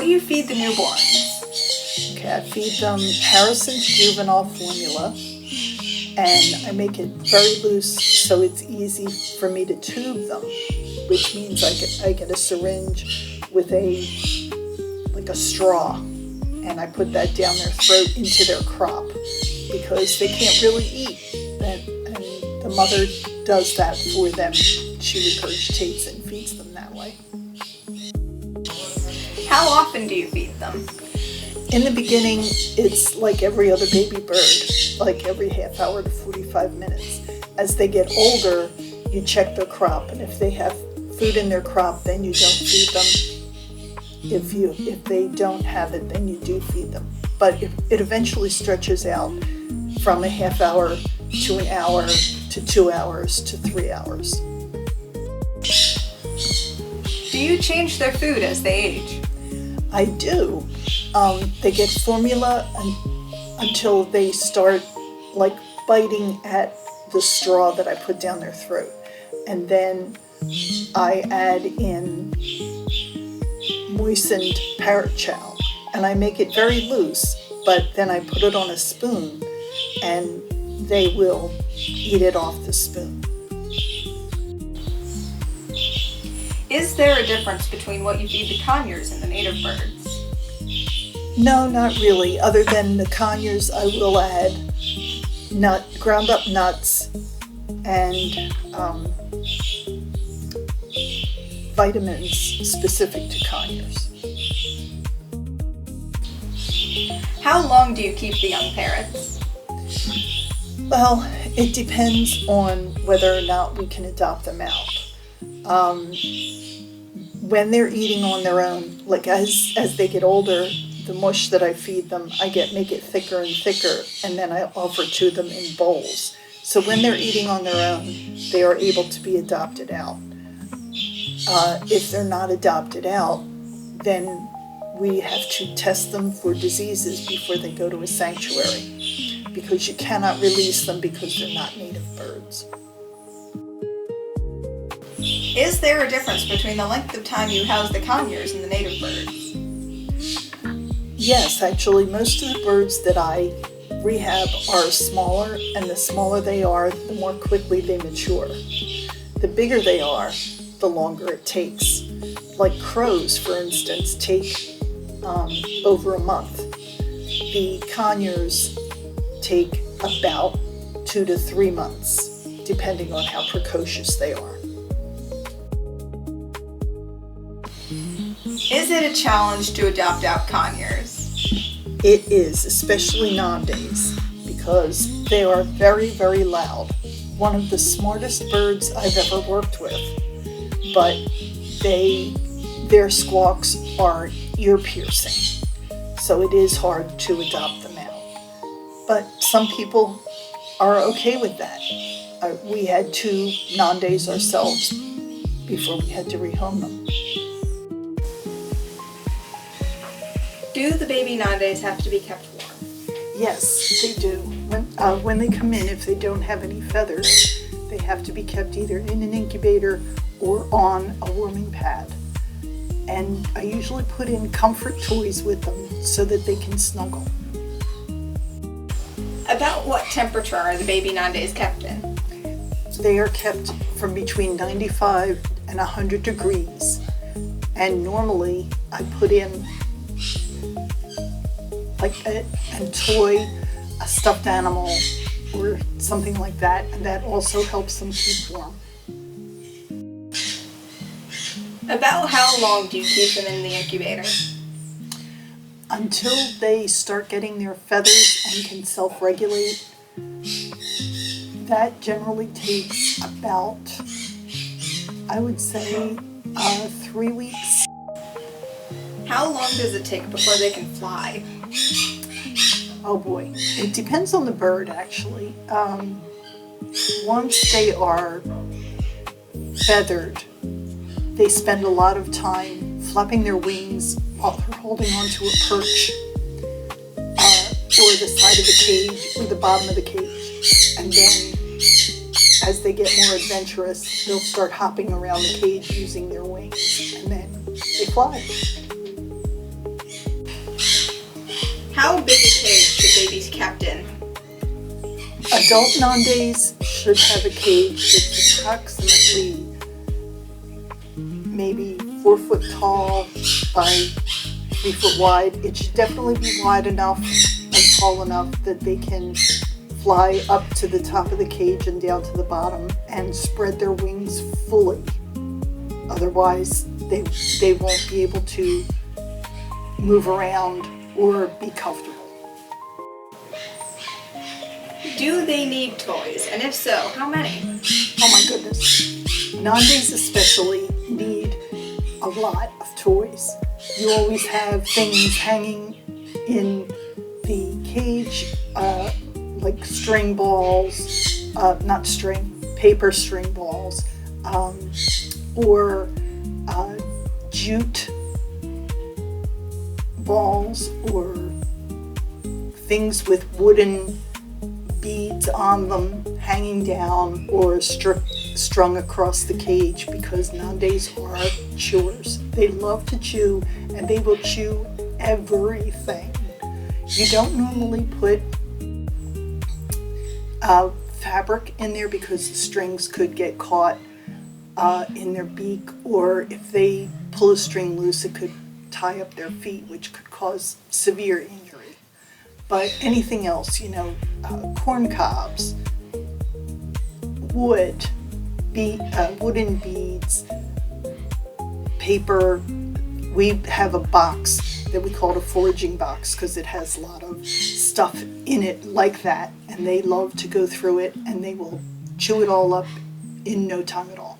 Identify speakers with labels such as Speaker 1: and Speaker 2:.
Speaker 1: do you feed the newborns?
Speaker 2: Okay, I feed them Harrison's juvenile formula, and I make it very loose so it's easy for me to tube them, which means I get a syringe with a straw, and I put that down their throat into their crop because they can't really eat. And the mother does that for them. She regurgitates and feeds them that way.
Speaker 1: How often do you feed them?
Speaker 2: In the beginning, it's like every other baby bird, like every half hour to 45 minutes. As they get older, you check their crop, and if they have food in their crop, then you don't feed them. If they don't have it, then you do feed them. But it eventually stretches out from a half hour to an hour to 2 hours to 3 hours.
Speaker 1: Do you change their food as they age?
Speaker 2: I do. They get formula until they start like biting at the straw that I put down their throat. And then I add in moistened parrot chow, and I make it very loose, but then I put it on a spoon and they will eat it off the spoon.
Speaker 1: Is there a difference between what you feed the conures and the native birds?
Speaker 2: No, not really. Other than the conures, I will add ground up nuts and vitamins specific to conures.
Speaker 1: How long do you keep the young parrots?
Speaker 2: Well, it depends on whether or not we can adopt them out. When they're eating on their own, like as they get older, the mush that I feed them, make it thicker and thicker, and then I offer to them in bowls. So when they're eating on their own, they are able to be adopted out. If they're not adopted out, then we have to test them for diseases before they go to a sanctuary, because you cannot release them because they're not native birds.
Speaker 1: Is there a difference between the length of time you house the conures and the native birds?
Speaker 2: Yes, actually, most of the birds that I rehab are smaller, and the smaller they are, the more quickly they mature. The bigger they are, the longer it takes. Like crows, for instance, take over a month. The conures take about 2 to 3 months, depending on how precocious they are.
Speaker 1: Is it a challenge to adopt out conures?
Speaker 2: It is, especially Nandays, because they are very, very loud. One of the smartest birds I've ever worked with, but their squawks are ear-piercing, so it is hard to adopt them out. But some people are okay with that. We had 2 Nandays ourselves before we had to rehome them.
Speaker 1: Do the baby Nandays have to be kept warm?
Speaker 2: Yes, they do. When they come in, if they don't have any feathers, they have to be kept either in an incubator or on a warming pad. And I usually put in comfort toys with them so that they can snuggle.
Speaker 1: About what temperature are the baby Nandays kept in?
Speaker 2: They are kept from between 95 and 100 degrees. And normally I put in like a toy, a stuffed animal, or something like that, and that also helps them keep warm.
Speaker 1: About how long do you keep them in the incubator?
Speaker 2: Until they start getting their feathers and can self-regulate. That generally takes about, I would say, 3 weeks.
Speaker 1: How long does it take before they can fly?
Speaker 2: Oh boy, it depends on the bird actually. Once they are feathered, they spend a lot of time flapping their wings while they're holding onto a perch or the side of the cage or the bottom of the cage. And then as they get more adventurous, they'll start hopping around the cage using their wings, and then they fly.
Speaker 1: she's kept in?
Speaker 2: Adult Nandays should have a cage that's approximately maybe 4 foot tall by 3 foot wide. It should definitely be wide enough and tall enough that they can fly up to the top of the cage and down to the bottom and spread their wings fully. Otherwise, they won't be able to move around or be comfortable.
Speaker 1: Do they need toys? And if so, how many?
Speaker 2: Oh my goodness. Nandays especially need a lot of toys. You always have things hanging in the cage, like string balls, not string, paper string balls, or jute balls, or things with wooden beads on them hanging down or strung across the cage, because Nandays are chewers. They love to chew, and they will chew everything. You don't normally put fabric in there because the strings could get caught in their beak, or if they pull a string loose, it could tie up their feet, which could cause severe injury. But anything else, corn cobs, wood, wooden beads, paper. We have a box that we call a foraging box because it has a lot of stuff in it like that, and they love to go through it, and they will chew it all up in no time at all.